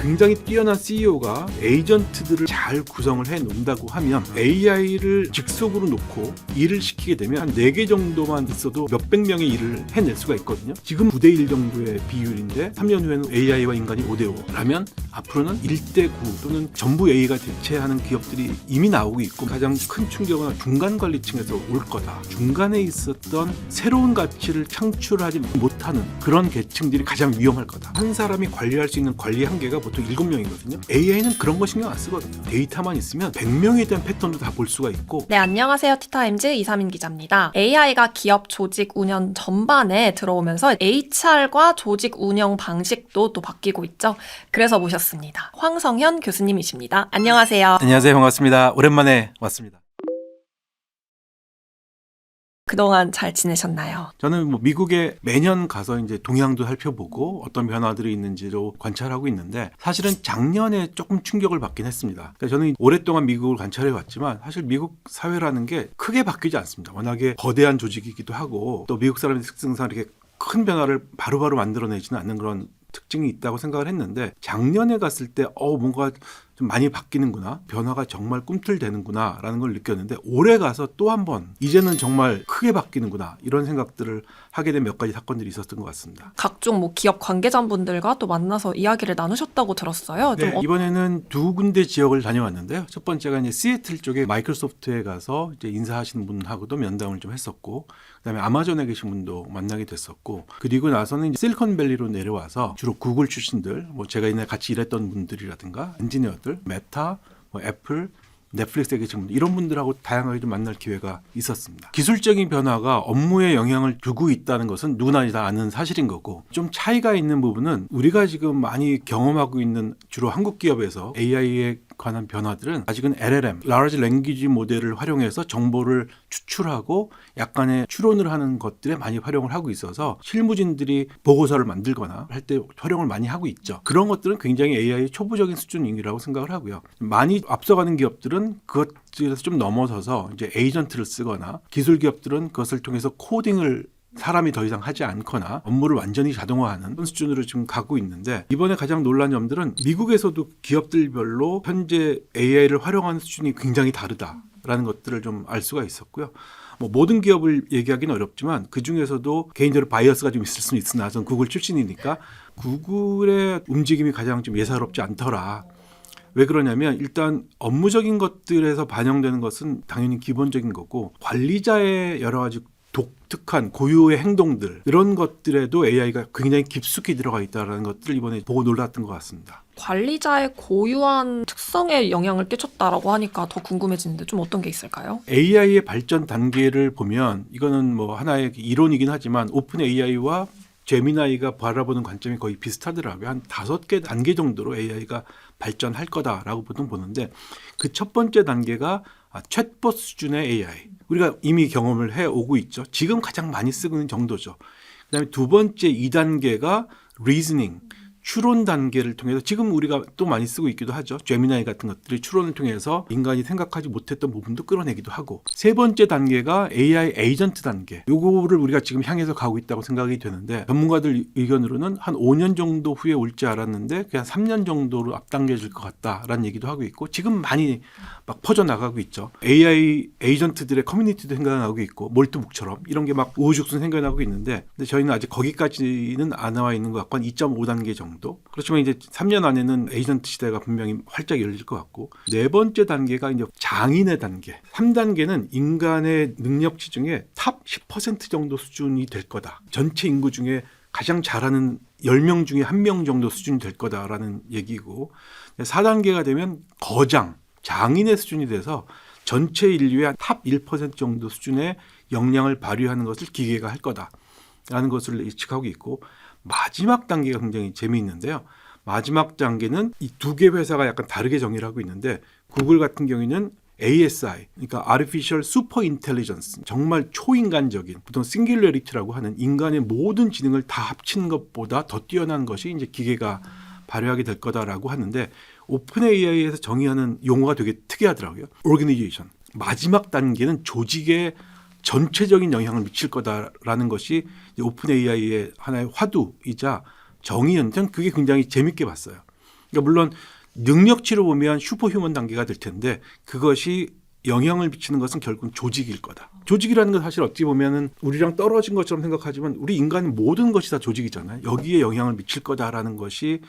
굉장히 뛰어난 CEO가 에이전트들을 잘 구성을 해 놓는다고 하면 AI를 직속으로 놓고 일을 시키게 되면 한 4개 정도만 있어도 몇백 명의 일을 해낼 수가 있거든요. 지금 9대1 정도의 비율인데 3년 후에는 AI와 인간이 5대5라면 앞으로는 1대9 또는 전부 AI가 대체하는 기업들이 이미 나오고 있고, 가장 큰 충격은 중간 관리층에서 올 거다. 중간에 있었던 새로운 가치를 창출하지 못하는 그런 계층들이 가장 위험할 거다. 한 사람이 관리할 수 있는 관리 한계가 보통 7명이거든요. AI는 그런 거 신경 안 쓰거든요. 데이터만 있으면 100명에 대한 패턴도 다 볼 수가 있고. 네, 안녕하세요. 티타임즈 이사민 기자입니다. AI가 기업 조직 운영 전반에 들어오면서 HR과 조직 운영 방식도 또 바뀌고 있죠. 그래서 모셨습니다. 황성현 교수님이십니다. 안녕하세요. 안녕하세요. 반갑습니다. 오랜만에 왔습니다. 그동안 잘 지내셨나요? 저는 미국에 매년 가서 이제 동향도 살펴보고 어떤 변화들이 있는지도 관찰하고 있는데, 사실은 작년에 조금 충격을 받긴 했습니다. 그러니까 저는 오랫동안 미국을 관찰해 왔지만 사실 미국 사회라는 게 크게 바뀌지 않습니다. 워낙에 거대한 조직이기도 하고 또 미국 사람의 특성상 이렇게 큰 변화를 바로바로 만들어내지는 않는 그런 특징이 있다고 생각을 했는데, 작년에 갔을 때 뭔가 좀 많이 바뀌는구나, 변화가 정말 꿈틀대는구나 라는 걸 느꼈는데, 올해 가서 또 한 번 이제는 정말 크게 바뀌는구나 이런 생각들을 하게 된 몇 가지 사건들이 있었던 것 같습니다. 각종 기업 관계자분들과 또 만나서 이야기를 나누셨다고 들었어요. 네, 이번에는 두 군데 지역을 다녀왔는데요. 첫 번째가 이제 시애틀 쪽에 마이크로소프트에 가서 이제 인사하시는 분하고도 면담을 좀 했었고, 그다음에 아마존에 계신 분도 만나게 됐었고, 그리고 나서는 이제 실리콘밸리로 내려와서 주로 구글 출신들, 제가 옛날에 같이 일했던 분들이라든가 엔지니어들, 메타, 애플, 넷플릭스에 계신 분들, 이런 분들하고 다양하게 좀 만날 기회가 있었습니다. 기술적인 변화가 업무에 영향을 주고 있다는 것은 누구나 다 아는 사실인 거고, 좀 차이가 있는 부분은 우리가 지금 많이 경험하고 있는 주로 한국 기업에서 AI에 관한 변화들은 아직은 LLM, Large Language 모델을 활용해서 정보를 추출하고 약간의 추론을 하는 것들에 많이 활용을 하고 있어서 실무진들이 보고서를 만들거나 할 때 활용을 많이 하고 있죠. 그런 것들은 굉장히 AI의 초보적인 수준이라고 생각을 하고요. 많이 앞서가는 기업들은 그것에서 좀 넘어서서 이제 에이전트를 쓰거나, 기술 기업들은 그것을 통해서 코딩을 사람이 더 이상 하지 않거나 업무를 완전히 자동화하는 그런 수준으로 지금 가고 있는데, 이번에 가장 놀란 점들은 미국에서도 기업들별로 현재 AI를 활용하는 수준이 굉장히 다르다라는 것들을 좀 알 수가 있었고요. 모든 기업을 얘기하기는 어렵지만 그 중에서도 개인적으로 바이어스가 좀 있을 수는 있으나, 저는 구글 출신이니까 구글의 움직임이 가장 좀 예사롭지 않더라. 왜 그러냐면, 일단 업무적인 것들에서 반영되는 것은 당연히 기본적인 거고, 관리자의 여러 가지 독특한 고유의 행동들, 이런 것들에도 AI가 굉장히 깊숙이 들어가 있다는 것들을 이번에 보고 놀랐던 것 같습니다. 관리자의 고유한 특성에 영향을 끼쳤다라고 하니까 더 궁금해지는데, 좀 어떤 게 있을까요? AI의 발전 단계를 보면, 이거는 하나의 이론이긴 하지만 오픈 AI와 제미나이가 바라보는 관점이 거의 비슷하더라고요. 한 5개 단계 정도로 AI가 발전할 거다라고 보통 보는데, 그 첫 번째 단계가 챗봇 수준의 AI. 우리가 이미 경험을 해오고 있죠. 지금 가장 많이 쓰고 있는 정도죠. 그다음에 두 번째 2단계가 리즈닝, 추론 단계를 통해서 지금 우리가 또 많이 쓰고 있기도 하죠. 제미나이 같은 것들이 추론을 통해서 인간이 생각하지 못했던 부분도 끌어내기도 하고, 세 번째 단계가 AI 에이전트 단계. 요거를 우리가 지금 향해서 가고 있다고 생각이 되는데, 전문가들 의견으로는 한 5년 정도 후에 올지 알았는데 그냥 3년 정도로 앞당겨질 것 같다라는 얘기도 하고 있고, 지금 많이 막 퍼져나가고 있죠. AI 에이전트들의 커뮤니티도 생겨나고 있고, 몰트북처럼 이런 게 막 우후죽순 생겨나고 있는데, 근데 저희는 아직 거기까지는 안 나와 있는 것 같고, 한 2.5단계 정도. 그렇지만 이제 3년 안에는 에이전트 시대가 분명히 활짝 열릴 것 같고, 네 번째 단계가 이제 장인의 단계. 3단계는 인간의 능력치 중에 탑 10% 정도 수준이 될 거다. 전체 인구 중에 가장 잘하는 10명 중에 1명 정도 수준이 될 거다라는 얘기고, 4단계가 되면 거장, 장인의 수준이 돼서 전체 인류의 탑 1% 정도 수준의 역량을 발휘하는 것을 기계가 할 거다라는 것을 예측하고 있고, 마지막 단계가 굉장히 재미있는데요. 마지막 단계는 이 두 개 회사가 약간 다르게 정의를 하고 있는데, 구글 같은 경우에는 ASI, 그러니까 Artificial Super Intelligence, 정말 초인간적인, 보통 싱귤러리티라고 하는 인간의 모든 지능을 다 합친 것보다 더 뛰어난 것이 이제 기계가 발휘하게 될 거다라고 하는데, 오픈 AI에서 정의하는 용어가 되게 특이하더라고요. Organization. 마지막 단계는 조직에 전체적인 영향을 미칠 거다라는 것이 오픈 AI의 하나의 화두이자 정의였는데, 그게 굉장히 재밌게 봤어요. 그러니까 물론 능력치로 보면 슈퍼휴먼 단계가 될 텐데 그것이 영향을 미치는 것은 결국은 조직일 거다. 조직이라는 건 사실 어찌 보면은 우리랑 떨어진 것처럼 생각하지만 우리 인간은 모든 것이 다 조직이잖아요. 여기에 영향을 미칠 거다라는 것이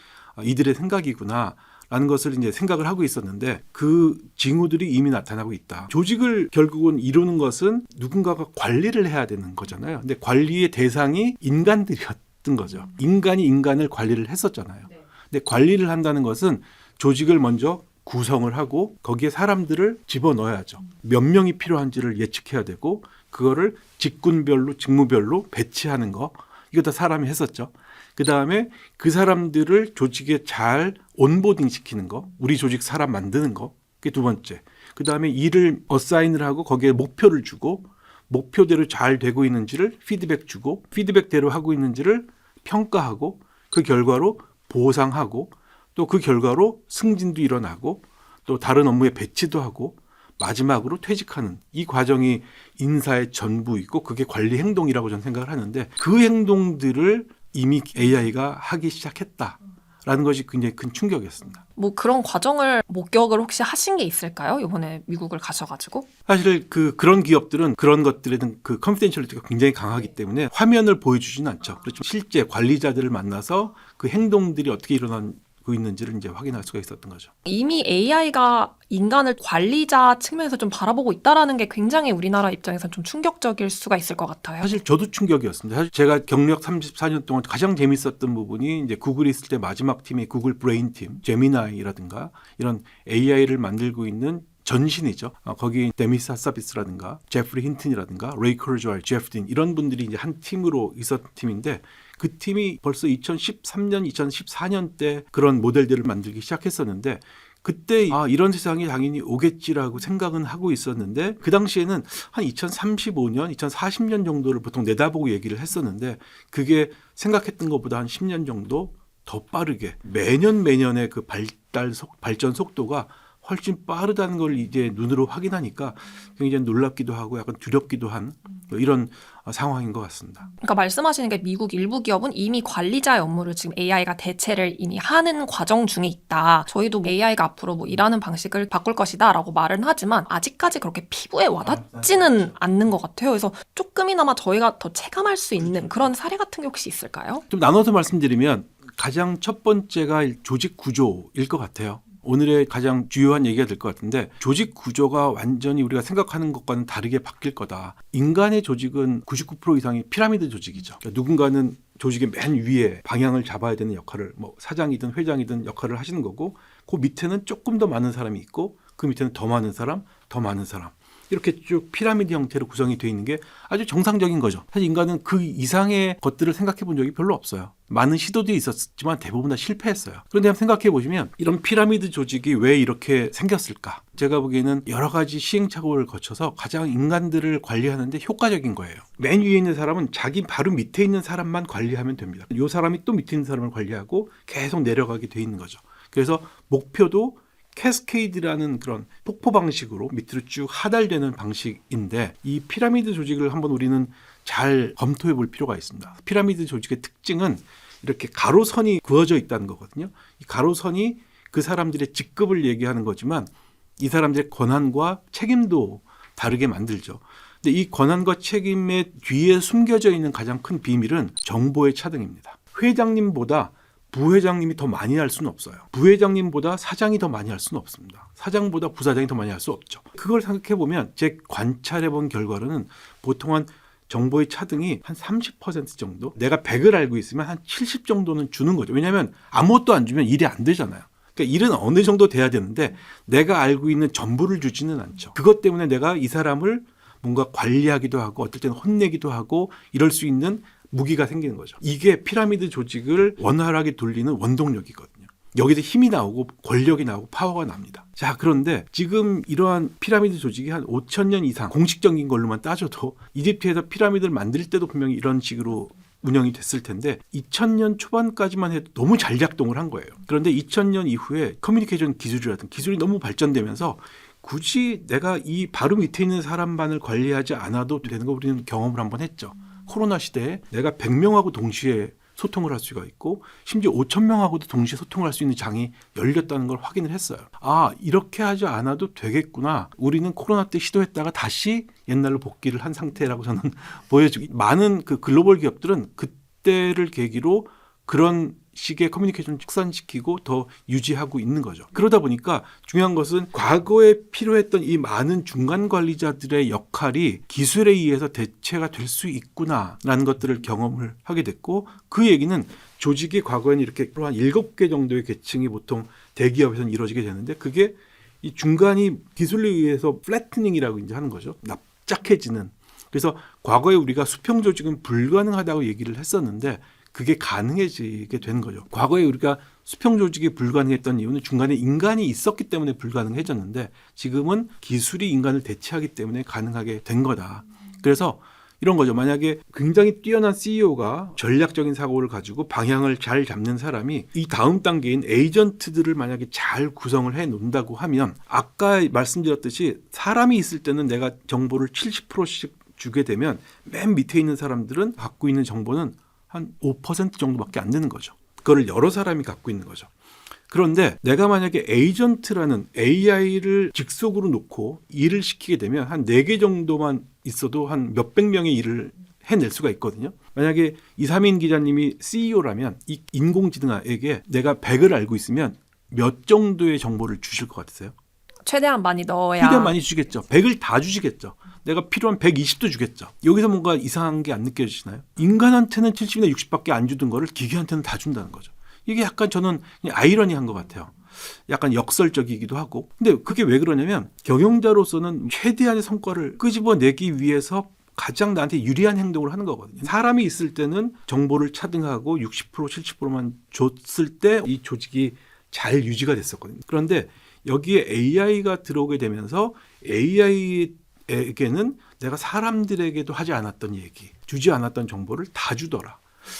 이들의 생각이구나. 라는 것을 이제 생각을 하고 있었는데 그 징후들이 이미 나타나고 있다. 조직을 결국은 이루는 것은 누군가가 관리를 해야 되는 거잖아요. 근데 관리의 대상이 인간들이었던 거죠. 인간이 인간을 관리를 했었잖아요. 근데 관리를 한다는 것은 조직을 먼저 구성을 하고 거기에 사람들을 집어넣어야죠. 몇 명이 필요한지를 예측해야 되고 그거를 직군별로 직무별로 배치하는 거 이거 다 사람이 했었죠. 그다음에 그 사람들을 조직에 잘 온보딩 시키는 거, 우리 조직 사람 만드는 거, 그게 두 번째. 그다음에 일을 어사인을 하고 거기에 목표를 주고 목표대로 잘 되고 있는지를 피드백 주고 피드백대로 하고 있는지를 평가하고 그 결과로 보상하고 또 그 결과로 승진도 일어나고 또 다른 업무에 배치도 하고 마지막으로 퇴직하는 이 과정이 인사의 전부이고 그게 관리 행동이라고 저는 생각을 하는데 그 행동들을 이미 AI가 하기 시작했다라는 것이 굉장히 큰 충격이었습니다. 뭐 그런 과정을 목격을 혹시 하신 게 있을까요? 이번에 미국을 가셔가지고? 사실 그런 기업들은 그런 것들에 대한 그 컨피덴셜리티가 굉장히 강하기 때문에 화면을 보여주지는 않죠. 그렇지만 실제 관리자들을 만나서 그 행동들이 어떻게 일어나고 있는지를 이제 확인할 수가 있었던 거죠. 이미 AI가 인간을 관리자 측면에서 좀 바라보고 있다라는 게 굉장히 우리나라 입장에서는 좀 충격적일 수가 있을 것 같아요. 사실 저도 충격이었습니다. 사실 제가 경력 34년 동안 가장 재밌었던 부분이 이제 구글에 있을 때 마지막 팀이 구글 브레인 팀, 제미나이라든가 이런 AI를 만들고 있는 전신이죠. 거기 데미스 하사비스라든가 제프리 힌튼이라든가 레이 커르조알, 제프 딘 이런 분들이 이제 한 팀으로 있었던 팀인데 그 팀이 벌써 2013년, 2014년 때 그런 모델들을 만들기 시작했었는데 그때 이런 세상이 당연히 오겠지라고 생각은 하고 있었는데 그 당시에는 한 2035년, 2040년 정도를 보통 내다보고 얘기를 했었는데 그게 생각했던 것보다 한 10년 정도 더 빠르게 매년의 그 발전 속도가 훨씬 빠르다는 걸 이제 눈으로 확인하니까 굉장히 놀랍기도 하고 약간 두렵기도 한 이런 상황인 것 같습니다. 그러니까 말씀하시는 게 미국 일부 기업은 이미 관리자의 업무를 지금 AI가 대체를 이미 하는 과정 중에 있다. 저희도 AI가 앞으로 뭐 일하는 방식을 바꿀 것이다 라고 말은 하지만 아직까지 그렇게 피부에 와닿지는 않는 것 같아요. 그래서 조금이나마 저희가 더 체감할 수 있는 그런 사례 같은 게 혹시 있을까요? 좀 나눠서 말씀드리면 가장 첫 번째가 조직 구조일 것 같아요. 오늘의 가장 주요한 얘기가 될 것 같은데 조직 구조가 완전히 우리가 생각하는 것과는 다르게 바뀔 거다. 인간의 조직은 99% 이상이 피라미드 조직이죠. 그러니까 누군가는 조직의 맨 위에 방향을 잡아야 되는 역할을 뭐 사장이든 회장이든 역할을 하시는 거고 그 밑에는 조금 더 많은 사람이 있고 그 밑에는 더 많은 사람, 더 많은 사람. 이렇게 쭉 피라미드 형태로 구성이 되어 있는 게 아주 정상적인 거죠. 사실 인간은 그 이상의 것들을 생각해 본 적이 별로 없어요. 많은 시도들이 있었지만 대부분 다 실패했어요. 그런데 한번 생각해 보시면 이런 피라미드 조직이 왜 이렇게 생겼을까? 제가 보기에는 여러 가지 시행착오를 거쳐서 가장 인간들을 관리하는데 효과적인 거예요. 맨 위에 있는 사람은 자기 바로 밑에 있는 사람만 관리하면 됩니다. 이 사람이 또 밑에 있는 사람을 관리하고 계속 내려가게 돼 있는 거죠. 그래서 목표도 캐스케이드라는 그런 폭포 방식으로 밑으로 쭉 하달되는 방식인데 이 피라미드 조직을 한번 우리는 잘 검토해 볼 필요가 있습니다. 피라미드 조직의 특징은 이렇게 가로선이 그어져 있다는 거거든요. 이 가로선이 그 사람들의 직급을 얘기하는 거지만 이 사람들의 권한과 책임도 다르게 만들죠. 근데 이 권한과 책임의 뒤에 숨겨져 있는 가장 큰 비밀은 정보의 차등입니다. 회장님보다 부회장님이 더 많이 할 수는 없어요. 부회장님보다 사장이 더 많이 할 수는 없습니다. 사장보다 부사장이 더 많이 할 수 없죠. 그걸 생각해 보면 제 관찰해 본 결과로는 보통 한 정보의 차등이 한 30% 정도 내가 100을 알고 있으면 한 70 정도는 주는 거죠. 왜냐하면 아무것도 안 주면 일이 안 되잖아요. 그러니까 일은 어느 정도 돼야 되는데 내가 알고 있는 전부를 주지는 않죠. 그것 때문에 내가 이 사람을 뭔가 관리하기도 하고 어떨 때는 혼내기도 하고 이럴 수 있는 무기가 생기는 거죠. 이게 피라미드 조직을 원활하게 돌리는 원동력이거든요. 여기서 힘이 나오고 권력이 나오고 파워가 납니다. 자, 그런데 지금 이러한 피라미드 조직이 한 5,000년 이상 공식적인 걸로만 따져도 이집트에서 피라미드를 만들 때도 분명히 이런 식으로 운영이 됐을 텐데 2000년 초반까지만 해도 너무 잘 작동을 한 거예요. 그런데 2000년 이후에 커뮤니케이션 기술이라든 기술이 너무 발전되면서 굳이 내가 이 바로 밑에 있는 사람만을 관리하지 않아도 되는 거 우리는 경험을 한번 했죠. 코로나 시대에 내가 100명하고 동시에 소통을 할 수가 있고 심지어 5천 명하고도 동시에 소통을 할 수 있는 장이 열렸다는 걸 확인을 했어요. 아, 이렇게 하지 않아도 되겠구나. 우리는 코로나 때 시도했다가 다시 옛날로 복귀를 한 상태라고 저는 보여주기. 많은 그 글로벌 기업들은 그때를 계기로 그런 식의 커뮤니케이션을 확산시키고 더 유지하고 있는 거죠. 그러다 보니까 중요한 것은 과거에 필요했던 이 많은 중간 관리자들의 역할이 기술에 의해서 대체가 될 수 있구나라는 것들을 경험을 하게 됐고, 그 얘기는 조직이 과거에는 이렇게 한 7개 정도의 계층이 보통 대기업에서는 이루어지게 되는데, 그게 이 중간이 기술에 의해서 플래트닝이라고 이제 하는 거죠. 납작해지는. 그래서 과거에 우리가 수평 조직은 불가능하다고 얘기를 했었는데 그게 가능해지게 된 거죠. 과거에 우리가 수평 조직이 불가능했던 이유는 중간에 인간이 있었기 때문에 불가능해졌는데 지금은 기술이 인간을 대체하기 때문에 가능하게 된 거다. 그래서 이런 거죠. 만약에 굉장히 뛰어난 CEO가 전략적인 사고를 가지고 방향을 잘 잡는 사람이 이 다음 단계인 에이전트들을 만약에 잘 구성을 해 놓는다고 하면, 아까 말씀드렸듯이 사람이 있을 때는 내가 정보를 70%씩 주게 되면 맨 밑에 있는 사람들은 갖고 있는 정보는 한 5% 정도밖에 안 되는 거죠. 그거를 여러 사람이 갖고 있는 거죠. 그런데 내가 만약에 에이전트라는 AI를 직속으로 놓고 일을 시키게 되면 한 4개 정도만 있어도 한 몇백 명의 일을 해낼 수가 있거든요. 만약에 이사민 기자님이 CEO라면 이 인공지능에게 내가 100을 알고 있으면 몇 정도의 정보를 주실 것 같으세요? 최대한 많이 넣어야. 최대한 많이 주시겠죠. 100을 다 주시겠죠. 내가 필요한 120도 주겠죠. 여기서 뭔가 이상한 게 안 느껴지시나요? 인간한테는 70이나 60밖에 안 주던 거를 기계한테는 다 준다는 거죠. 이게 약간 저는 그냥 아이러니한 것 같아요. 약간 역설적이기도 하고. 근데 그게 왜 그러냐면 경영자로서는 최대한의 성과를 끄집어내기 위해서 가장 나한테 유리한 행동을 하는 거거든요. 사람이 있을 때는 정보를 차등하고 60% 70%만 줬을 때 이 조직이 잘 유지가 됐었거든요. 그런데 여기에 AI가 들어오게 되면서 AI에게는 내가 사람들에게도 하지 않았던 얘기, 주지 않았던 정보를 다 주더라.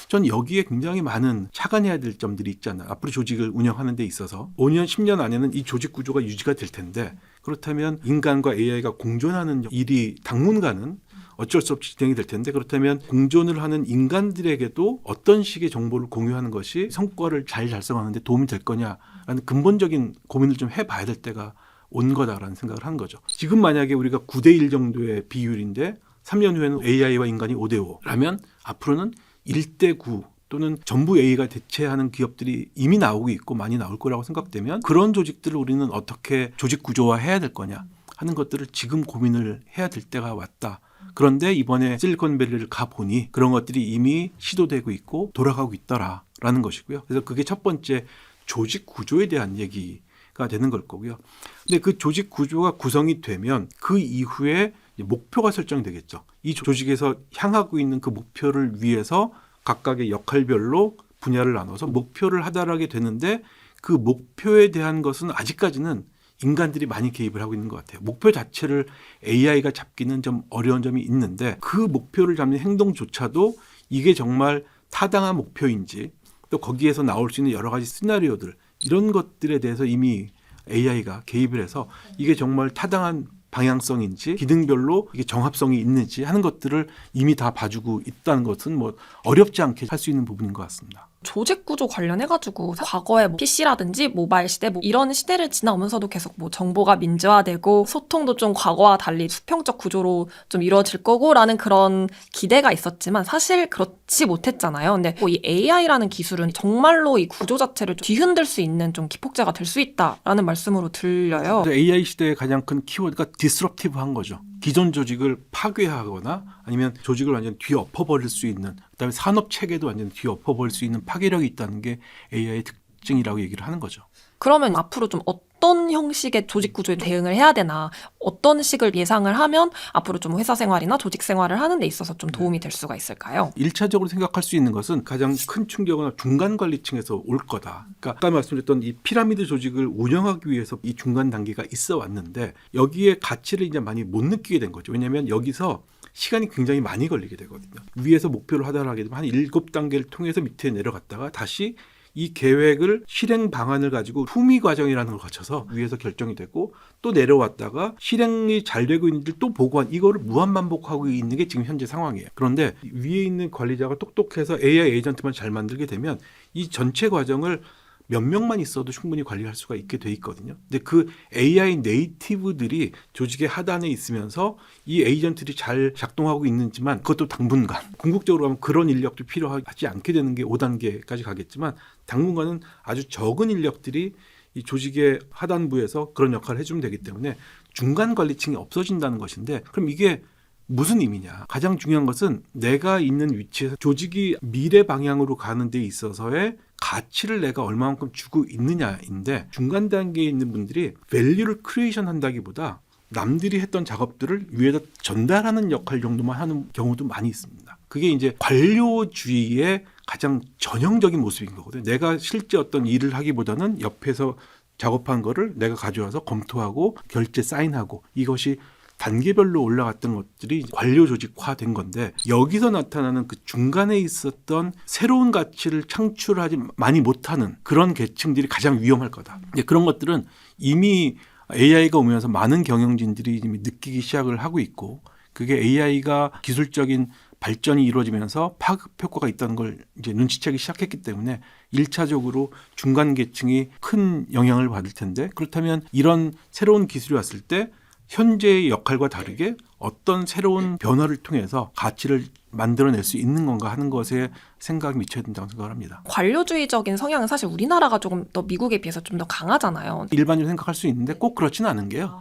전 여기에 굉장히 많은 착안해야 될 점들이 있잖아요. 앞으로 조직을 운영하는 데 있어서 5년, 10년 안에는 이 조직 구조가 유지가 될 텐데, 그렇다면 인간과 AI가 공존하는 일이 당분간은 어쩔 수 없이 진행이 될 텐데, 그렇다면 공존을 하는 인간들에게도 어떤 식의 정보를 공유하는 것이 성과를 잘 달성하는 데 도움이 될 거냐라는 근본적인 고민을 좀 해봐야 될 때가 온 거다라는 생각을 한 거죠. 지금 만약에 우리가 9대1 정도의 비율인데 3년 후에는 AI와 인간이 5대5라면 앞으로는 1대9 또는 전부 AI가 대체하는 기업들이 이미 나오고 있고 많이 나올 거라고 생각되면, 그런 조직들을 우리는 어떻게 조직 구조화해야 될 거냐 하는 것들을 지금 고민을 해야 될 때가 왔다. 그런데 이번에 실리콘밸리를 가보니 그런 것들이 이미 시도되고 있고 돌아가고 있더라라는 것이고요. 그래서 그게 첫 번째 조직 구조에 대한 얘기가 되는 걸 거고요. 근데 그 조직 구조가 구성이 되면 그 이후에 목표가 설정되겠죠. 이 조직에서 향하고 있는 그 목표를 위해서 각각의 역할별로 분야를 나눠서 목표를 하달하게 되는데, 그 목표에 대한 것은 아직까지는 인간들이 많이 개입을 하고 있는 것 같아요. 목표 자체를 AI가 잡기는 좀 어려운 점이 있는데, 그 목표를 잡는 행동조차도 이게 정말 타당한 목표인지, 또 거기에서 나올 수 있는 여러 가지 시나리오들, 이런 것들에 대해서 이미 AI가 개입을 해서 이게 정말 타당한 방향성인지 기능별로 이게 정합성이 있는지 하는 것들을 이미 다 봐주고 있다는 것은 뭐 어렵지 않게 할 수 있는 부분인 것 같습니다. 조직 구조 관련해가지고 과거에 뭐 PC라든지 모바일 시대 뭐 이런 시대를 지나오면서도 계속 뭐 정보가 민주화되고 소통도 좀 과거와 달리 수평적 구조로 좀 이루어질 거고라는 그런 기대가 있었지만 사실 그렇지 못했잖아요. 근데 뭐 이 AI라는 기술은 정말로 이 구조 자체를 좀 뒤흔들 수 있는 좀 기폭제가 될 수 있다라는 말씀으로 들려요. AI 시대의 가장 큰 키워드가 디스럽티브한 거죠. 기존 조직을 파괴하거나 아니면 조직을 완전 뒤엎어버릴 수 있는, 그다음에 산업 체계도 완전 뒤엎어버릴 수 있는 파괴력이 있다는 게 AI의 특징이라고 얘기를 하는 거죠. 그러면 앞으로 좀 어떤 형식의 조직 구조에 대응을 해야 되나, 어떤 식을 예상을 하면 앞으로 좀 회사 생활이나 조직 생활을 하는 데 있어서 좀 도움이 될 수가 있을까요? 1차적으로 생각할 수 있는 것은 가장 큰 충격은 중간 관리층에서 올 거다. 그러니까 아까 말씀드렸던 이 피라미드 조직을 운영하기 위해서 이 중간 단계가 있어 왔는데 여기에 가치를 이제 많이 못 느끼게 된 거죠. 왜냐하면 여기서 시간이 굉장히 많이 걸리게 되거든요. 위에서 목표를 하달하게 되면 한 7단계를 통해서 밑에 내려갔다가 다시 이 계획을 실행 방안을 가지고 품위 과정이라는 걸 거쳐서 위에서 결정이 되고 또 내려왔다가 실행이 잘 되고 있는지 또 보고한 이거를 무한 반복하고 있는 게 지금 현재 상황이에요. 그런데 위에 있는 관리자가 똑똑해서 AI 에이전트만 잘 만들게 되면 이 전체 과정을 몇 명만 있어도 충분히 관리할 수가 있게 돼 있거든요. 근데 그 AI 네이티브들이 조직의 하단에 있으면서 이 에이전트들이 잘 작동하고 있는지만 그것도 당분간 궁극적으로 하면 그런 인력도 필요하지 않게 되는 게 5단계까지 가겠지만 당분간은 아주 적은 인력들이 이 조직의 하단부에서 그런 역할을 해주면 되기 때문에 중간 관리층이 없어진다는 것인데 그럼 이게 무슨 의미냐? 가장 중요한 것은 내가 있는 위치에서 조직이 미래 방향으로 가는 데 있어서의 가치를 내가 얼마만큼 주고 있느냐인데 중간 단계에 있는 분들이 밸류를 크리에이션 한다기보다 남들이 했던 작업들을 위에다 전달하는 역할 정도만 하는 경우도 많이 있습니다. 그게 이제 관료주의의 가장 전형적인 모습인 거거든요. 내가 실제 어떤 일을 하기보다는 옆에서 작업한 거를 내가 가져와서 검토하고 결제 사인하고 이것이 단계별로 올라갔던 것들이 관료 조직화된 건데 여기서 나타나는 그 중간에 있었던 새로운 가치를 창출하지 많이 못하는 그런 계층들이 가장 위험할 거다. 그런 것들은 이미 AI가 오면서 많은 경영진들이 이미 느끼기 시작을 하고 있고 그게 AI가 기술적인 발전이 이루어지면서 파급 효과가 있다는 걸 이제 눈치채기 시작했기 때문에 1차적으로 중간 계층이 큰 영향을 받을 텐데 그렇다면 이런 새로운 기술이 왔을 때 현재의 역할과 다르게 어떤 새로운 변화를 통해서 가치를 만들어낼 수 있는 건가 하는 것에 생각이 미쳐야 된다고 생각을 합니다. 관료주의적인 성향은 사실 우리나라가 조금 더 미국에 비해서 좀 더 강하잖아요. 일반적으로 생각할 수 있는데 꼭 그렇지는 않은 게요.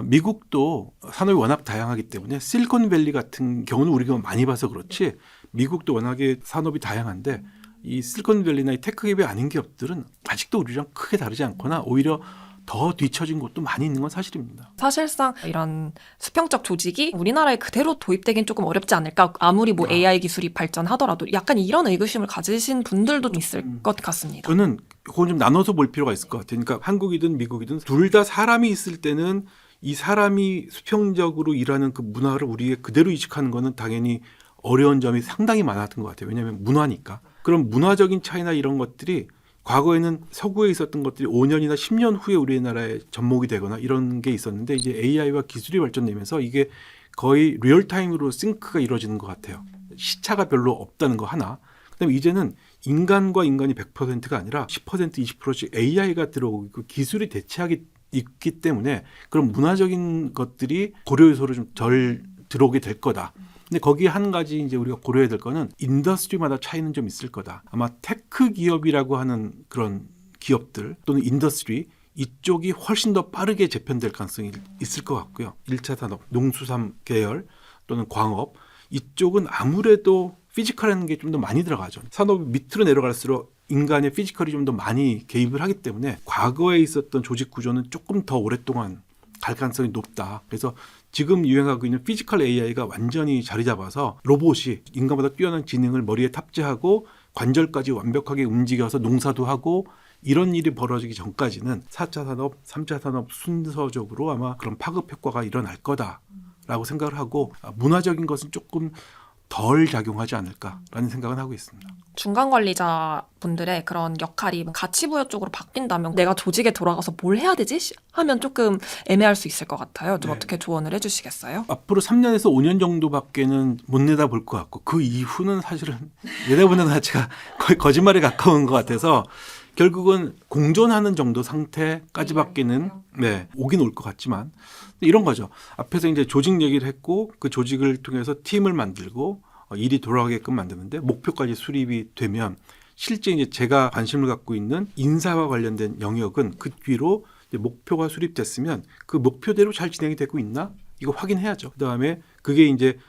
미국도 산업이 워낙 다양하기 때문에 실리콘밸리 같은 경우는 우리가 많이 봐서 그렇지 미국도 워낙에 산업이 다양한데 이 실리콘밸리나 이 테크기업이 아닌 기업들은 아직도 우리랑 크게 다르지 않거나 오히려 더 뒤처진 곳도 많이 있는 건 사실입니다. 사실상 이런 수평적 조직이 우리나라에 그대로 도입되긴 조금 어렵지 않을까. 아무리 뭐 AI 기술이 발전하더라도 약간 이런 의구심을 가지신 분들도 있을 것 같습니다. 저는 그건 좀 나눠서 볼 필요가 있을 것 같아요. 그러니까 한국이든 미국이든 둘 다 사람이 있을 때는 이 사람이 수평적으로 일하는 그 문화를 우리에 그대로 이식하는 거는 당연히 어려운 점이 상당히 많았던 것 같아요. 왜냐하면 문화니까. 그럼 문화적인 차이나 이런 것들이 과거에는 서구에 있었던 것들이 5년이나 10년 후에 우리나라에 접목이 되거나 이런 게 있었는데 이제 AI와 기술이 발전되면서 이게 거의 리얼타임으로 싱크가 이루어지는 것 같아요. 시차가 별로 없다는 거 하나. 그다음에 이제는 인간과 인간이 100%가 아니라 10% 20%씩 AI가 들어오고 있고 기술이 대체하기 있기 때문에 그런 문화적인 것들이 고려 요소로 좀 덜 들어오게 될 거다. 근데 거기에 한 가지 이제 우리가 고려해야 될 거는 인더스트리마다 차이는 좀 있을 거다. 아마 테크 기업이라고 하는 그런 기업들 또는 인더스트리 이쪽이 훨씬 더 빠르게 재편될 가능성이 있을 것 같고요. 1차 산업, 농수산 계열 또는 광업 이쪽은 아무래도 피지컬이라는 게 좀 더 많이 들어가죠. 산업이 밑으로 내려갈수록 인간의 피지컬이 좀 더 많이 개입을 하기 때문에 과거에 있었던 조직 구조는 조금 더 오랫동안 갈 가능성이 높다. 그래서 지금 유행하고 있는 피지컬 AI가 완전히 자리 잡아서 로봇이 인간보다 뛰어난 지능을 머리에 탑재하고 관절까지 완벽하게 움직여서 농사도 하고 이런 일이 벌어지기 전까지는 4차 산업, 3차 산업 순서적으로 아마 그런 파급 효과가 일어날 거다라고 생각을 하고 문화적인 것은 조금 덜 작용하지 않을까라는 생각은 하고 있습니다. 중간 관리자 분들의 그런 역할이 가치 부여 쪽으로 바뀐다면 내가 조직에 돌아가서 뭘 해야 되지? 하면 조금 애매할 수 있을 것 같아요. 좀 네. 어떻게 조언을 해주시겠어요? 앞으로 3년에서 5년 정도밖에는 못 내다볼 것 같고 그 이후는 사실은 내다보는 자체가 거의 거짓말에 가까운 것 같아서 결국은 공존하는 정도 상태까지밖에는 오긴 올 것 같지만 이런 거죠. 앞에서 이제 조직 얘기를 했고 그 조직을 통해서 팀을 만들고 일이 돌아가게끔 만드는데 목표까지 수립이 되면 실제 이제 제가 관심을 갖고 있는 인사와 관련된 영역은 그 뒤로 이제 목표가 수립됐으면 그 목표대로 잘 진행이 되고 있나 이거 확인해야죠. 그다음에 그게 이제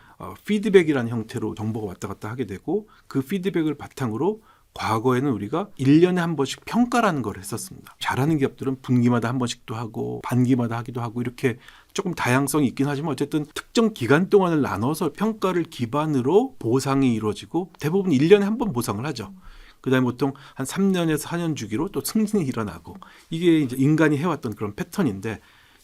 피드백이라는 형태로 정보가 왔다 갔다 하게 되고 그 피드백을 바탕으로 과거에는 우리가 1년에 한 번씩 평가라는 걸 했었습니다. 잘하는 기업들은 분기마다 한 번씩도 하고 반기마다 하기도 하고 이렇게 조금 다양성이 있긴 하지만 어쨌든 특정 기간 동안을 나눠서 평가를 기반으로 보상이 이루어지고 대부분 1년에 한 번 보상을 하죠. 그다음에 보통 한 3년에서 4년 주기로 또 승진이 일어나고 이게 이제 인간이 해왔던 그런 패턴인데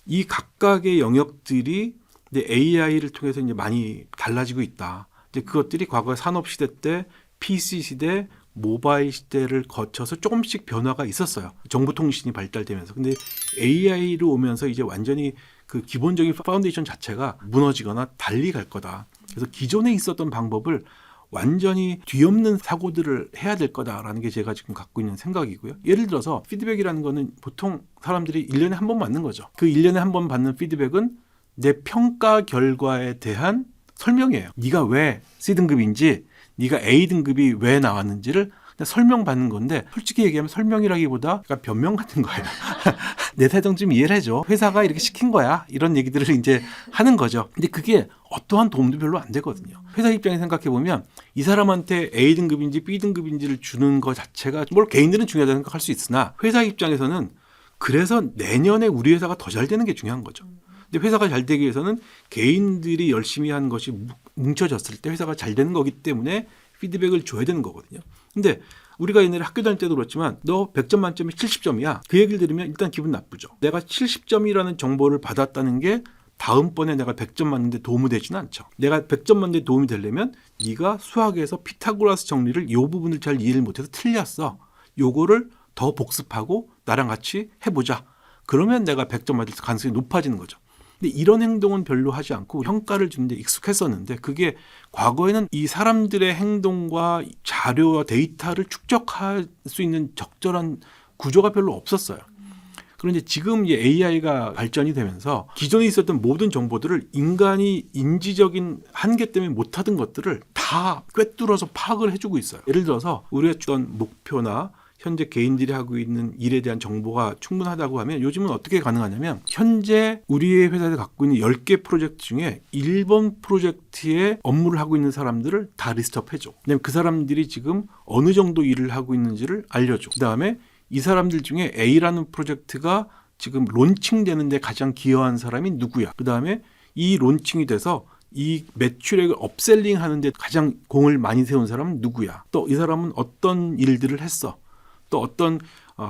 이 각각의 영역들이 이제 AI를 통해서 이제 많이 달라지고 있다. 이제 그것들이 과거 산업 시대 때 PC 시대 모바일 시대를 거쳐서 조금씩 변화가 있었어요. 정보통신이 발달되면서. 근데 AI로 오면서 이제 완전히 그 기본적인 파운데이션 자체가 무너지거나 달리 갈 거다. 그래서 기존에 있었던 방법을 완전히 뒤엎는 사고들을 해야 될 거다라는 게 제가 지금 갖고 있는 생각이고요. 예를 들어서 피드백이라는 거는 보통 사람들이 1년에 한 번 받는 거죠. 그 1년에 한 번 받는 피드백은 내 평가 결과에 대한 설명이에요. 네가 왜 C등급인지, 네가 A등급이 왜 나왔는지를 그냥 설명받는 건데, 솔직히 얘기하면 설명이라기보다 그러니까 변명 같은 거예요. 내 사정 좀 이해를 해줘. 회사가 이렇게 시킨 거야. 이런 얘기들을 이제 하는 거죠. 근데 그게 어떠한 도움도 별로 안 되거든요. 회사 입장에 생각해 보면 이 사람한테 A등급인지 B등급인지를 주는 것 자체가 뭘 개인들은 중요하다고 생각할 수 있으나 회사 입장에서는 그래서 내년에 우리 회사가 더 잘 되는 게 중요한 거죠. 근데 회사가 잘 되기 위해서는 개인들이 열심히 한 것이 뭉쳐졌을 때 회사가 잘 되는 거기 때문에 피드백을 줘야 되는 거거든요. 근데 우리가 옛날에 학교 다닐 때도 그렇지만 너 100점 만점에 70점이야. 그 얘기를 들으면 일단 기분 나쁘죠. 내가 70점이라는 정보를 받았다는 게 다음번에 내가 100점 맞는데 도움이 되지는 않죠. 내가 100점 맞는데 도움이 되려면 네가 수학에서 피타고라스 정리를 이 부분을 잘 이해를 못해서 틀렸어. 요거를 더 복습하고 나랑 같이 해보자. 그러면 내가 100점 맞을 가능성이 높아지는 거죠. 근데 이런 행동은 별로 하지 않고 평가를 주는데 익숙했었는데 그게 과거에는 이 사람들의 행동과 자료와 데이터를 축적할 수 있는 적절한 구조가 별로 없었어요. 그런데 지금 이 AI가 발전이 되면서 기존에 있었던 모든 정보들을 인간이 인지적인 한계 때문에 못하던 것들을 다 꿰뚫어서 파악을 해주고 있어요. 예를 들어서 우리가 주던 목표나 현재 개인들이 하고 있는 일에 대한 정보가 충분하다고 하면 요즘은 어떻게 가능하냐면 현재 우리의 회사에서 갖고 있는 10개 프로젝트 중에 1번 프로젝트에 업무를 하고 있는 사람들을 다 리스트업 해줘. 왜냐면 그 사람들이 지금 어느 정도 일을 하고 있는지를 알려줘. 그다음에 이 사람들 중에 A라는 프로젝트가 지금 론칭되는데 가장 기여한 사람이 누구야. 그다음에 이 론칭이 돼서 이 매출액을 업셀링 하는데 가장 공을 많이 세운 사람은 누구야. 또 이 사람은 어떤 일들을 했어. 또 어떤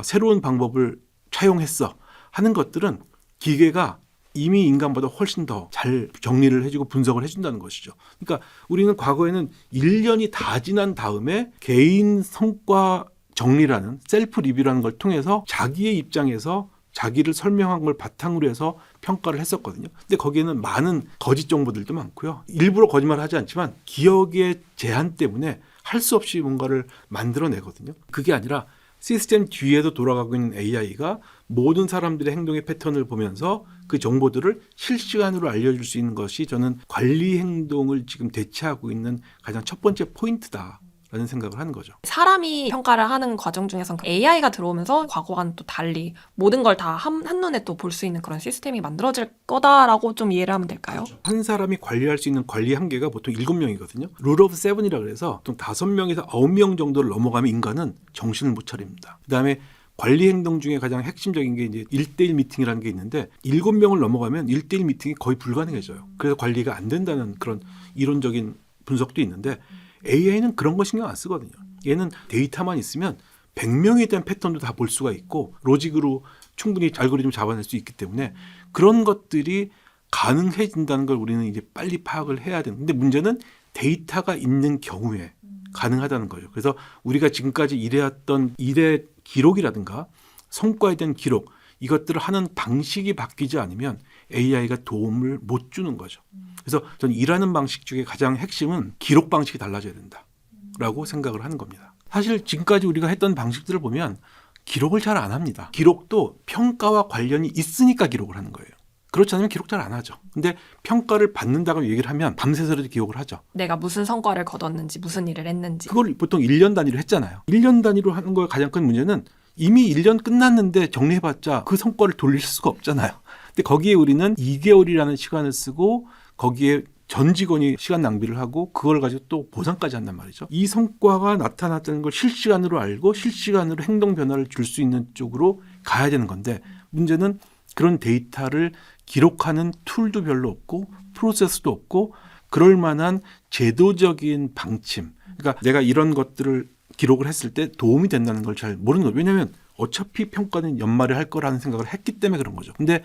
새로운 방법을 차용했어 하는 것들은 기계가 이미 인간보다 훨씬 더 잘 정리를 해주고 분석을 해준다는 것이죠. 그러니까 우리는 과거에는 1년이 다 지난 다음에 개인 성과 정리라는 셀프 리뷰라는 걸 통해서 자기의 입장에서 자기를 설명한 걸 바탕으로 해서 평가를 했었거든요. 근데 거기에는 많은 거짓 정보들도 많고요. 일부러 거짓말을 하지 않지만 기억의 제한 때문에 할 수 없이 뭔가를 만들어내거든요. 그게 아니라 시스템 뒤에도 돌아가고 있는 AI가 모든 사람들의 행동의 패턴을 보면서 그 정보들을 실시간으로 알려줄 수 있는 것이 저는 관리 행동을 지금 대체하고 있는 가장 첫 번째 포인트다라는 생각을 하는 거죠. 사람이 평가를 하는 과정 중에서 AI가 들어오면서 과거와는 또 달리 모든 걸 다 한눈에 또 볼 수 있는 그런 시스템이 만들어질 거다라고 좀 이해를 하면 될까요? 그렇죠. 한 사람이 관리할 수 있는 관리 한계가 보통 7명이거든요. 룰 오브 세븐이라 그래서 보통 5명에서 9명 정도를 넘어가면 인간은 정신을 못 차립니다. 그다음에 관리 행동 중에 가장 핵심적인 게 이제 1대1 미팅이라는 게 있는데 7명을 넘어가면 1대1 미팅이 거의 불가능해져요. 그래서 관리가 안 된다는 그런 이론적인 분석도 있는데 AI는 그런 거 신경 안 쓰거든요. 얘는 데이터만 있으면 100명에 대한 패턴도 다 볼 수가 있고 로직으로 충분히 알고리즘을 잡아낼 수 있기 때문에 그런 것들이 가능해진다는 걸 우리는 이제 빨리 파악을 해야 되는데 문제는 데이터가 있는 경우에 가능하다는 거죠. 그래서 우리가 지금까지 일해왔던 일의 기록이라든가 성과에 대한 기록 이것들을 하는 방식이 바뀌지 않으면 AI가 도움을 못 주는 거죠. 그래서 저는 일하는 방식 중에 가장 핵심은 기록 방식이 달라져야 된다라고 생각을 하는 겁니다. 사실 지금까지 우리가 했던 방식들을 보면 기록을 잘 안 합니다. 기록도 평가와 관련이 있으니까 기록을 하는 거예요. 그렇지 않으면 기록 잘 안 하죠. 근데 평가를 받는다고 얘기를 하면 밤새서라도 기록을 하죠. 내가 무슨 성과를 거뒀는지 무슨 일을 했는지. 그걸 보통 1년 단위로 했잖아요. 1년 단위로 하는 거의 가장 큰 문제는 이미 1년 끝났는데 정리해봤자 그 성과를 돌릴 수가 없잖아요. 근데 거기에 우리는 2개월이라는 시간을 쓰고 거기에 전 직원이 시간 낭비를 하고 그걸 가지고 또 보상까지 한단 말이죠. 이 성과가 나타났다는 걸 실시간으로 알고 실시간으로 행동 변화를 줄 수 있는 쪽으로 가야 되는 건데 문제는 그런 데이터를 기록하는 툴도 별로 없고 프로세스도 없고 그럴 만한 제도적인 방침. 그러니까 내가 이런 것들을 기록을 했을 때 도움이 된다는 걸 잘 모르는 거예요. 왜냐하면 어차피 평가는 연말에 할 거라는 생각을 했기 때문에 그런 거죠. 근데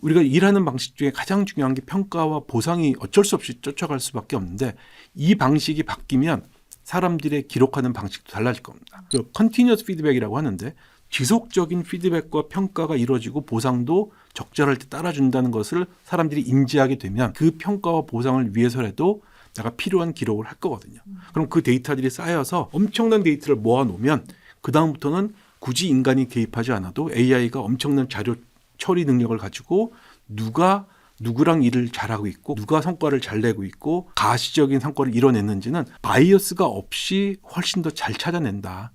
우리가 일하는 방식 중에 가장 중요한 게 평가와 보상이 어쩔 수 없이 쫓아갈 수밖에 없는데 이 방식이 바뀌면 사람들의 기록하는 방식도 달라질 겁니다. 그 컨티뉴어스 피드백이라고 하는데 지속적인 피드백과 평가가 이루어지고 보상도 적절할 때 따라준다는 것을 사람들이 인지하게 되면 그 평가와 보상을 위해서라도 내가 필요한 기록을 할 거거든요. 그럼 그 데이터들이 쌓여서 엄청난 데이터를 모아놓으면 그 다음부터는 굳이 인간이 개입하지 않아도 AI가 엄청난 자료 처리 능력을 가지고 누가 누구랑 일을 잘하고 있고 누가 성과를 잘 내고 있고 가시적인 성과를 이뤄냈는지는 바이어스가 없이 훨씬 더 잘 찾아낸다.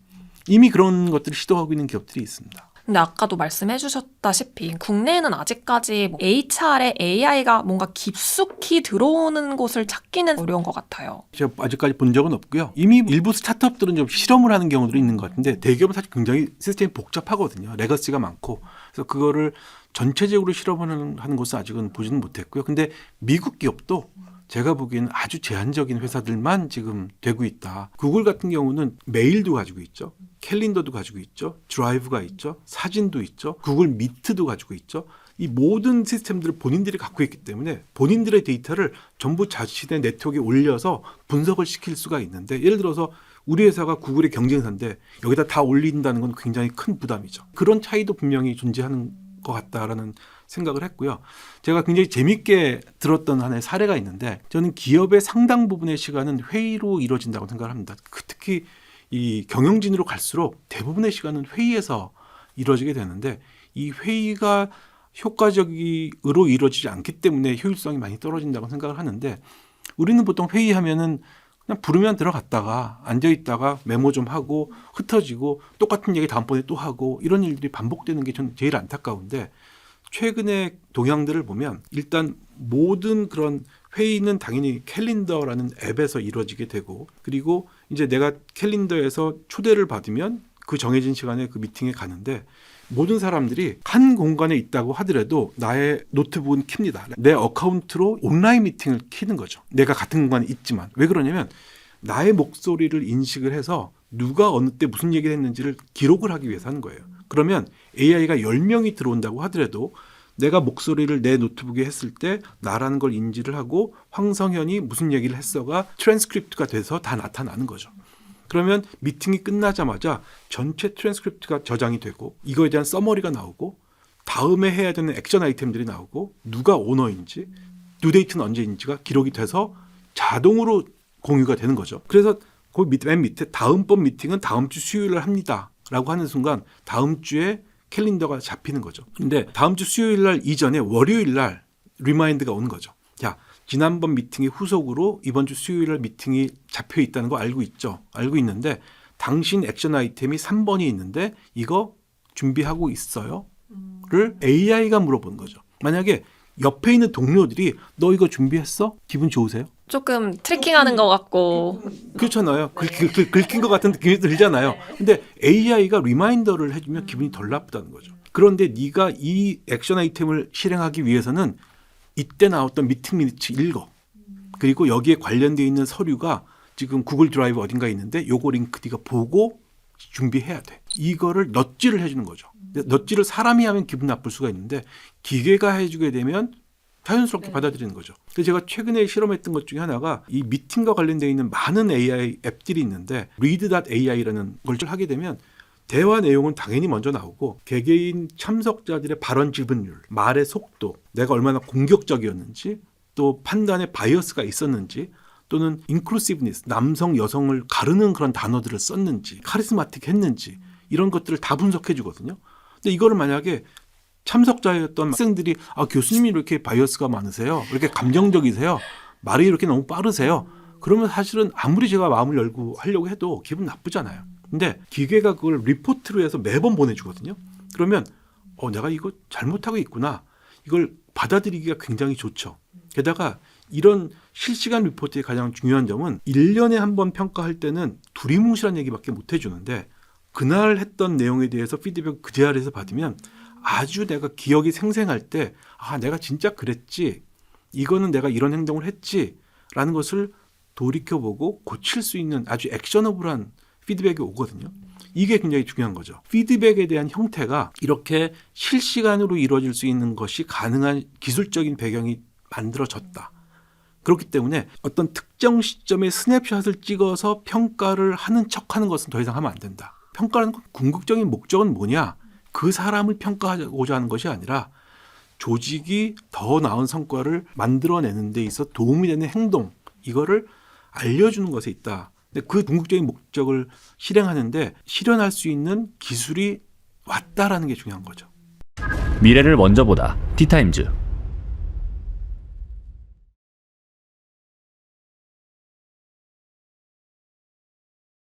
이미 그런 것들을 시도하고 있는 기업들이 있습니다. 근데 아까도 말씀해 주셨다시피 국내에는 아직까지 HR에 AI가 뭔가 깊숙이 들어오는 곳을 찾기는 어려운 것 같아요. 제가 아직까지 본 적은 없고요. 이미 일부 스타트업들은 좀 실험을 하는 경우도 있는 것 같은데 대기업은 사실 굉장히 시스템이 복잡하거든요. 레거시가 많고. 그래서 그거를 전체적으로 실험하는 곳은 아직은 보지는 못했고요. 근데 미국 기업도 제가 보기에는 아주 제한적인 회사들만 지금 되고 있다. 구글 같은 경우는 메일도 가지고 있죠. 캘린더도 가지고 있죠. 드라이브가 있죠. 사진도 있죠. 구글 미트도 가지고 있죠. 이 모든 시스템들을 본인들이 갖고 있기 때문에 본인들의 데이터를 전부 자신의 네트워크에 올려서 분석을 시킬 수가 있는데 예를 들어서 우리 회사가 구글의 경쟁사인데 여기다 다 올린다는 건 굉장히 큰 부담이죠. 그런 차이도 분명히 존재하는 것 같다라는 생각을 했고요. 제가 굉장히 재밌게 들었던 하나의 사례가 있는데 저는 기업의 상당 부분의 시간은 회의로 이루어진다고 생각을 합니다. 특히 이 경영진으로 갈수록 대부분의 시간은 회의에서 이루어지게 되는데 이 회의가 효과적으로 이루어지지 않기 때문에 효율성이 많이 떨어진다고 생각을 하는데 우리는 보통 회의하면은 그냥 부르면 들어갔다가 앉아있다가 메모 좀 하고 흩어지고 똑같은 얘기 다음번에 또 하고 이런 일들이 반복되는 게 저는 제일 안타까운데 최근의 동향들을 보면 일단 모든 그런 회의는 당연히 캘린더라는 앱에서 이루어지게 되고 그리고 이제 내가 캘린더에서 초대를 받으면 그 정해진 시간에 그 미팅에 가는데 모든 사람들이 한 공간에 있다고 하더라도 나의 노트북은 켭니다. 내 어카운트로 온라인 미팅을 켜는 거죠. 내가 같은 공간에 있지만. 왜 그러냐면 나의 목소리를 인식을 해서 누가 어느 때 무슨 얘기를 했는지를 기록을 하기 위해서 하는 거예요. 그러면 AI가 10명이 들어온다고 하더라도 내가 목소리를 내 노트북에 했을 때 나라는 걸 인지를 하고 황성현이 무슨 얘기를 했어가 트랜스크립트가 돼서 다 나타나는 거죠. 그러면 미팅이 끝나자마자 전체 트랜스크립트가 저장이 되고 이거에 대한 서머리가 나오고 다음에 해야 되는 액션 아이템들이 나오고 누가 오너인지 듀데이트는 언제인지가 기록이 돼서 자동으로 공유가 되는 거죠. 그래서 그 맨 밑에 다음번 미팅은 다음 주 수요일을 합니다 라고 하는 순간 다음 주에 캘린더가 잡히는 거죠. 근데 다음 주 수요일 날 이전에 월요일 날 리마인드가 오는 거죠. 야, 지난번 미팅의 후속으로 이번 주 수요일 날 미팅이 잡혀 있다는 거 알고 있죠? 알고 있는데 당신 액션 아이템이 3번이 있는데 이거 준비하고 있어요? 를 AI가 물어보는 거죠. 만약에 옆에 있는 동료들이 너 이거 준비했어? 기분 좋으세요? 조금 트래킹하는 것 같고. 그렇잖아요. 긁힌 것 같은 느낌이 들잖아요. 근데 AI가 리마인더를 해주면 기분이 덜 나쁘다는 거죠. 그런데 네가 이 액션 아이템을 실행하기 위해서는 이때 나왔던 미팅 미니츠 읽어. 그리고 여기에 관련되어 있는 서류가 지금 구글 드라이브 어딘가에 있는데 요거 링크 네가 보고 준비해야 돼. 이거를 넛지를 해주는 거죠. 넛지를 사람이 하면 기분 나쁠 수가 있는데 기계가 해주게 되면 자연스럽게 받아들이는 거죠. 그래서 제가 최근에 실험했던 것 중에 하나가 이 미팅과 관련되어 있는 많은 AI 앱들이 있는데 read.ai라는 걸 하게 되면 대화 내용은 당연히 먼저 나오고 개개인 참석자들의 발언 지분율, 말의 속도, 내가 얼마나 공격적이었는지 또 판단에 바이어스가 있었는지 또는 인클루시브니스, 남성, 여성을 가르는 그런 단어들을 썼는지 카리스마틱 했는지 이런 것들을 다 분석해 주거든요. 근데 이거를 만약에 참석자였던 학생들이 교수님이 이렇게 바이어스가 많으세요. 이렇게 감정적이세요. 말이 이렇게 너무 빠르세요. 그러면 사실은 아무리 제가 마음을 열고 하려고 해도 기분 나쁘잖아요. 근데 기계가 그걸 리포트로 해서 매번 보내주거든요. 그러면 내가 이거 잘못하고 있구나. 이걸 받아들이기가 굉장히 좋죠. 게다가 이런 실시간 리포트의 가장 중요한 점은 1년에 한 번 평가할 때는 두리뭉실한 얘기밖에 못 해주는데 그날 했던 내용에 대해서 피드백 그 자리에서 받으면 아주 내가 기억이 생생할 때 내가 진짜 그랬지. 이거는 내가 이런 행동을 했지. 라는 것을 돌이켜보고 고칠 수 있는 아주 액셔너블한 피드백이 오거든요. 이게 굉장히 중요한 거죠. 피드백에 대한 형태가 이렇게 실시간으로 이루어질 수 있는 것이 가능한 기술적인 배경이 만들어졌다. 그렇기 때문에 어떤 특정 시점에 스냅샷을 찍어서 평가를 하는 척하는 것은 더 이상 하면 안 된다. 평가라는 궁극적인 목적은 뭐냐? 그 사람을 평가하고자 하는 것이 아니라 조직이 더 나은 성과를 만들어내는 데 있어 도움이 되는 행동, 이거를 알려주는 것에 있다. 근데 그 궁극적인 목적을 실행하는데 실현할 수 있는 기술이 왔다라는 게 중요한 거죠. 미래를 먼저 보다. 티타임즈.